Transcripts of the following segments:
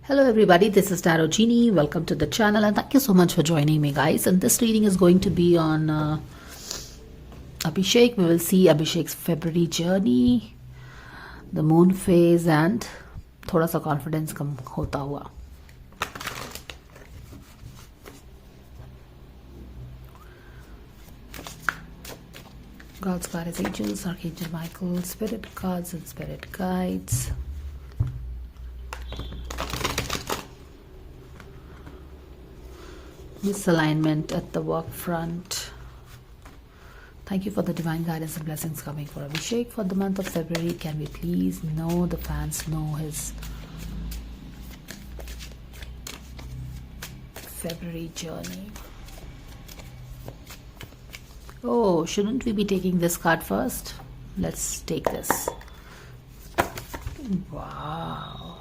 Hello everybody, this is Tarot Genie. Welcome to the channel and thank you so much for joining me guys. And this reading is going to be on Abhishek. We will see Abhishek's February journey, the moon phase and थोड़ा सा confidence कम होता हुआ. God's guardians, angels, Archangel Michael, spirit cards and spirit guides. Misalignment at the work front. Thank you for the divine guidance and blessings coming for Abhishek for the month of February. Can we please know the fans know his February journey? Oh, shouldn't we be taking this card first? Let's take this. Wow.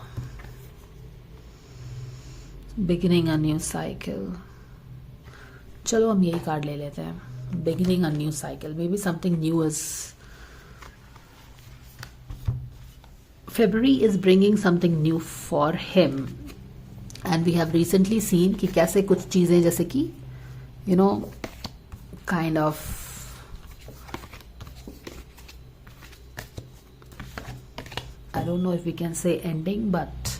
Beginning a new cycle. चलो हम यही card ले लेते हैं. Beginning a new cycle. Maybe something new is. February is bringing something new for him. And we have recently seen कि कैसे कुछ चीज़ें जैसे कि you know kind of I don't know if we can say ending, but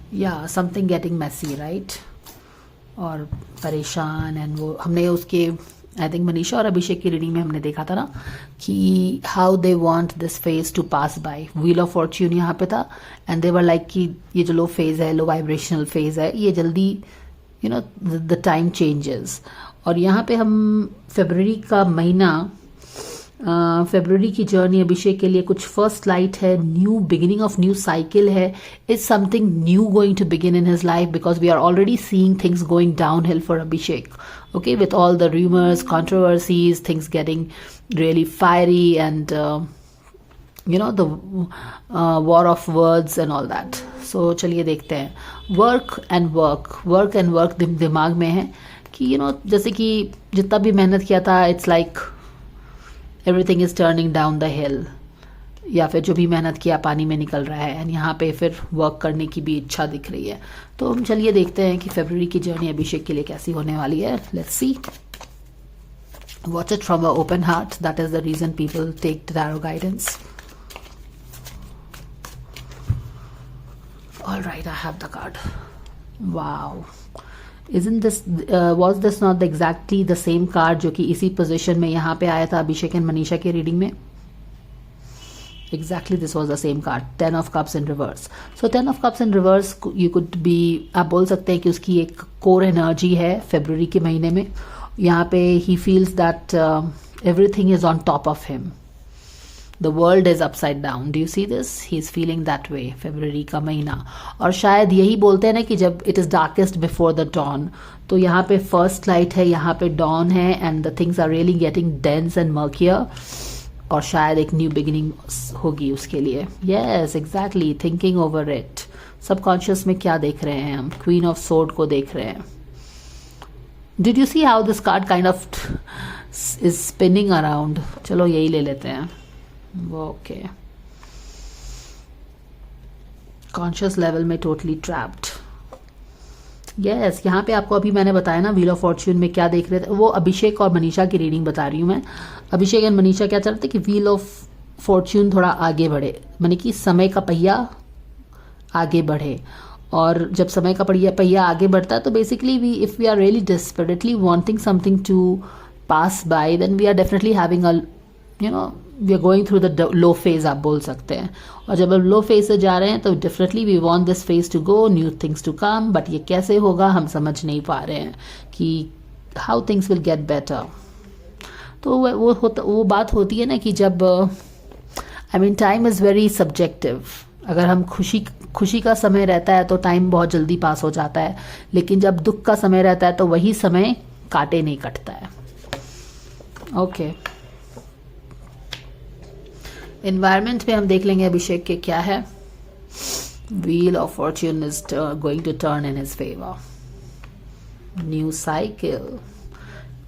yeah, something getting messy, right? और परेशान and वो हमने उसके आई थिंक मनीषा और अभिषेक की रीडिंग में हमने देखा था ना कि how they want this phase to pass by. Wheel of fortune यहाँ पे था एंड दे वर लाइक कि ये जो लो फेज है, लो वाइब्रेशनल फेज है, ये जल्दी you know the time changes. और यहाँ पे हम फरवरी का महीना, फरवरी की जर्नी अभिषेक के लिए कुछ फर्स्ट लाइट है, new beginning of new cycle है. Is something new going to begin in his life because we are already seeing things going downhill for Abhishek. Okay, with all the rumors, controversies, things getting really fiery and you know the war of words and all that. So चलिए देखते हैं. Work and work दिमाग में है कि you know जैसे कि जितना भी मेहनत किया था it's like everything is turning down the hill, या फिर जो भी मेहनत किया पानी में निकल रहा है. एंड यहाँ पे फिर वर्क करने की भी इच्छा दिख रही है. तो हम चलिए देखते हैं कि फरवरी की जर्नी अभिषेक के लिए कैसी होने वाली है. Let's see. Watch it from a open heart. That is the reason people take tarot guidance. Alright, I have the card. Wow, isn't this was this not exactly the same card जो कि इसी position में यहाँ पे आया था अभिषेक and Manisha की reading में? Exactly, this was the same card. 10 of cups in reverse. So 10 of cups in reverse, you could be, आप बोल सकते हैं कि उसकी एक कोर एनर्जी है फरवरी के महीने में. यहाँ पे he feels that everything is on top of him. The world is upside down. Do you see this? He is feeling that way. फरवरी का महीना. और शायद यही बोलते हैं ना कि जब it is darkest before the dawn, तो यहाँ पे first light है, यहाँ पे dawn है and the things are really getting dense and murkier. और शायद एक न्यू बिगिनिंग होगी उसके लिए. Yes, exactly, thinking over it. Subconscious में क्या देख रहे हैं हम? क्वीन ऑफ सोर्ड को देख रहे हैं. Did you see how this card kind of is spinning around? चलो यही ले लेते हैं. ओके, कॉन्शियस लेवल में टोटली ट्रैप्ड. यस, यहाँ पे आपको अभी मैंने बताया ना व्हील ऑफ फॉर्च्यून में क्या देख रहे थे. वो अभिषेक और मनीषा की रीडिंग बता रही हूँ मैं. अभिषेक एंड मनीषा क्या चाहते कि व्हील ऑफ फॉर्च्यून थोड़ा आगे बढ़े, माने कि समय का पहिया आगे बढ़े. और जब समय का पहिया आगे बढ़ता है तो basically we if we are really desperately wanting something to pass by, then we are definitely having a you know we are going through the low phase, आप बोल सकते हैं. और जब हम लो फेज से जा रहे हैं तो definitely we want this phase to go, new things to come. But ये कैसे होगा हम समझ नहीं पा रहे हैं कि how things will get better. तो वो बात होती है ना कि जब I mean time is very subjective. अगर हम खुशी का समय रहता है तो टाइम बहुत जल्दी पास हो जाता है, लेकिन जब दुख का समय रहता है तो वही समय काटे नहीं कटता है. ओके, एनवायरमेंट में हम देख लेंगे अभिषेक के क्या है. Wheel of fortune is going to turn in his favour. New cycle.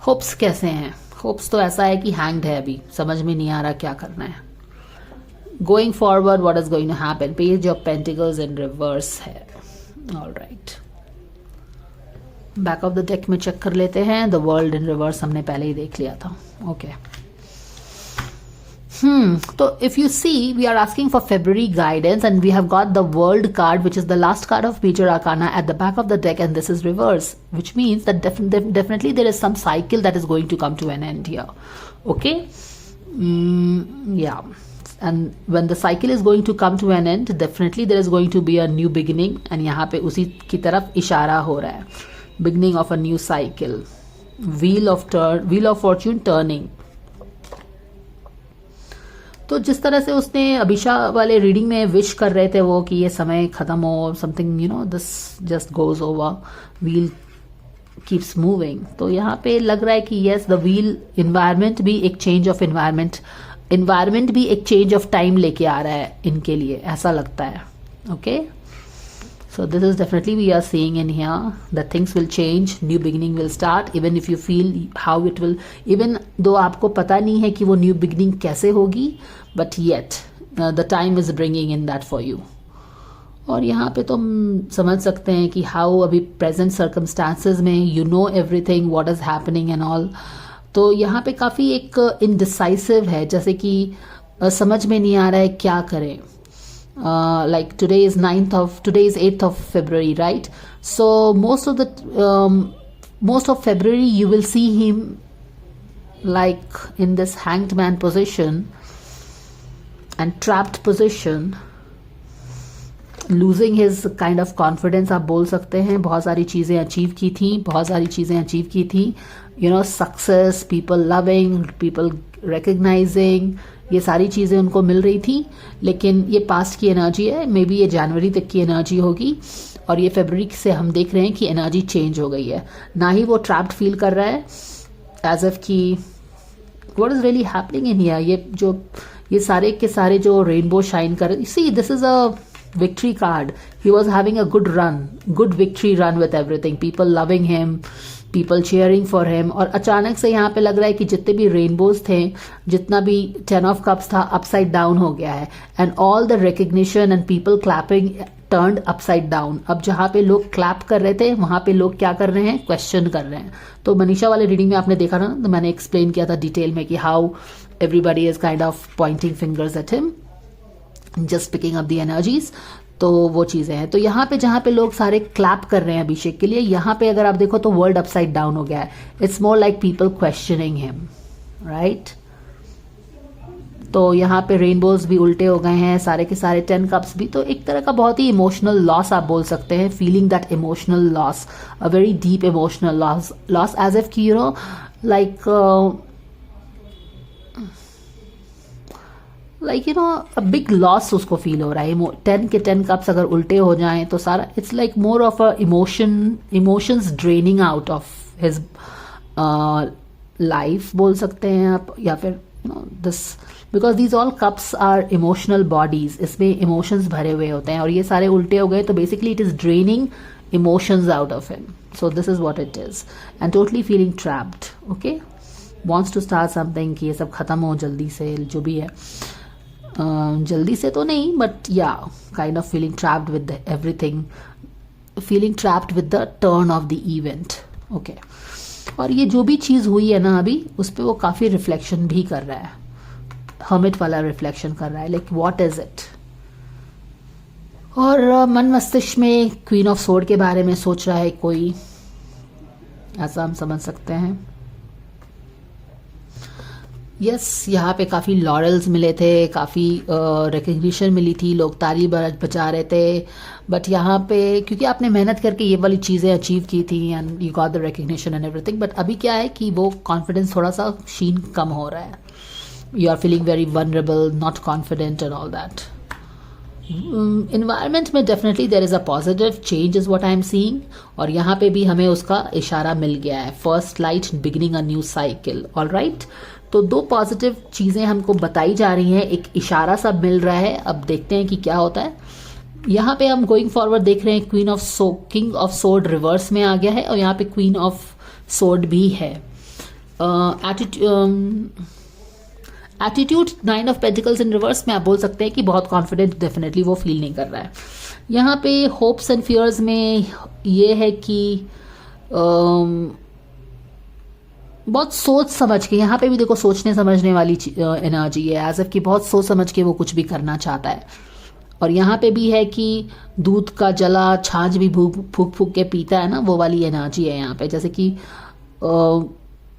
Hopes कैसे हैं? होप्स तो ऐसा है कि हैंग्ड है, अभी समझ में नहीं आ रहा क्या करना है. Going forward, what is going to happen. Page of pentacles in reverse है. All right, back of the deck में चेक कर लेते हैं. द वर्ल्ड इन रिवर्स हमने पहले ही देख लिया था. Okay. So if you see, we are asking for February guidance and we have got the world card, which is the last card of major arcana at the back of the deck, and this is reverse, which means that definitely there is some cycle that is going to come to an end here. Okay. Yeah. And when the cycle is going to come to an end, definitely there is going to be a new beginning, and यहाँ पे उसी की तरफ इशारा हो रहा है. Beginning of a new cycle. Wheel of fortune turning. तो जिस तरह से उसने अभिषा वाले रीडिंग में विश कर रहे थे वो कि ये समय खत्म हो, something this just goes over, wheel keeps moving. तो यहाँ पे लग रहा है कि यस, द व्हील, इन्वायरमेंट भी एक चेंज ऑफ इन्वायरमेंट भी एक चेंज ऑफ टाइम लेके आ रहा है इनके लिए, ऐसा लगता है. Okay. So this is definitely we are seeing in here that things will change, new beginning will start, even if you feel how it will, even though आपको पता नहीं है कि वो new beginning कैसे होगी, but yet the time is bringing in that for you. और यहाँ पे तो हम समझ सकते हैं कि how अभी present circumstances में you know everything what is happening and all. तो यहाँ पे काफ़ी एक indecisive है, जैसे कि समझ में नहीं आ रहा है क्या करें. Like today is 8th of February, right? So most of February you will see him like in this hanged man position and trapped position, losing his kind of confidence. आप बोल सकते हैं बहुत सारी चीज़ें अचीव की थी, success, people loving, people recognizing, ये सारी चीज़ें उनको मिल रही थी. लेकिन ये पास्ट की एनर्जी है, मे बी ये जनवरी तक की एनर्जी होगी, और ये फरवरी से हम देख रहे हैं कि एनर्जी चेंज हो गई है. ना ही वो ट्रैप्ड फील कर रहा है एज इफ कि what is really happening in here. ये सारे के सारे जो रेनबो शाइन कर, see this is a victory card. He was having a good victory run with everything, people loving him, people cheering for him. और अचानक से यहाँ पे लग रहा है कि जितने भी रेनबोज थे, जितना भी 10 of cups था, अपसाइड डाउन हो गया है, and all the recognition and people clapping turned upside down. अब जहाँ पे लोग क्लैप कर रहे थे वहाँ पे लोग क्या कर रहे हैं, क्वेश्चन कर रहे हैं. तो मनीषा वाले रीडिंग में आपने देखा ना, तो मैंने एक्सप्लेन किया था डिटेल में कि how everybody is kind of Poynting fingers at him, just picking up the energies. तो वो चीज़ें हैं. तो यहाँ पे जहाँ पे लोग सारे क्लैप कर रहे हैं अभिषेक के लिए, यहाँ पे अगर आप देखो तो वर्ल्ड अपसाइड डाउन हो गया है. It's more like people questioning him, right. तो यहाँ पे रेनबोज भी उल्टे हो गए हैं, सारे के सारे 10 कप्स भी. तो एक तरह का बहुत ही इमोशनल लॉस आप बोल सकते हैं, feeling that emotional loss, a very deep emotional loss as if की अ बिग लॉस उसको फील हो रहा है. 10 के 10 कप्स अगर उल्टे हो जाएं तो सारा it's like more of a emotions draining out of his life बोल सकते हैं आप, या फिर this, because these all cups are emotional bodies, इसमें इमोशंस भरे हुए होते हैं, और ये सारे उल्टे हो गए तो basically it is draining emotions out of him. So this is what it is, and totally feeling trapped. Okay, wants to start something कि ये सब खत्म हो जल्दी से, जो भी है. जल्दी से तो नहीं, बट या kind of feeling trapped with everything, feeling trapped with the turn off the event. Okay, और ये जो भी चीज़ हुई है ना अभी, उस पर वो काफ़ी रिफ्लेक्शन भी कर रहा है, हर्मिट वाला रिफ्लेक्शन कर रहा है, लाइक व्हाट इज इट. और मन मस्तिष्क में क्वीन ऑफ सोर्ड के बारे में सोच रहा है कोई, ऐसा हम समझ सकते हैं. यस, यहाँ पे काफ़ी लॉरल्स मिले थे, काफ़ी रिकग्निशन मिली थी, लोग ताली बजा रहे थे. बट यहाँ पे क्योंकि आपने मेहनत करके ये वाली चीज़ें अचीव की थी and you got the recognition and everything, but अभी क्या है कि वो कॉन्फिडेंस थोड़ा सा शीन कम हो रहा है. You are feeling very vulnerable, not confident and all that. Environment में definitely there is a positive change is what I am seeing, और यहाँ पे भी हमें उसका इशारा मिल गया है, first light beginning a new cycle. All right, तो दो पॉजिटिव चीज़ें हमको बताई जा रही हैं, एक इशारा सा मिल रहा है. अब देखते हैं कि क्या होता है. यहाँ पे हम गोइंग फॉरवर्ड देख रहे हैं किंग ऑफ सोर्ड रिवर्स में आ गया है, और यहाँ पे क्वीन ऑफ सोर्ड भी है. Attitude 9 of pentacles in reverse में आप बोल सकते हैं कि बहुत कॉन्फिडेंट डेफिनेटली वो फील नहीं कर रहा है। यहाँ पे होप्स एंड फियर्स में ये है कि बहुत सोच समझ के, यहाँ पे भी देखो सोचने समझने वाली एनर्जी है, एज इफ कि बहुत सोच समझ के वो कुछ भी करना चाहता है। और यहाँ पे भी है कि दूध का जला छाछ भी फूक फूक के पीता है ना, वो वाली एनर्जी है यहाँ पे। जैसे कि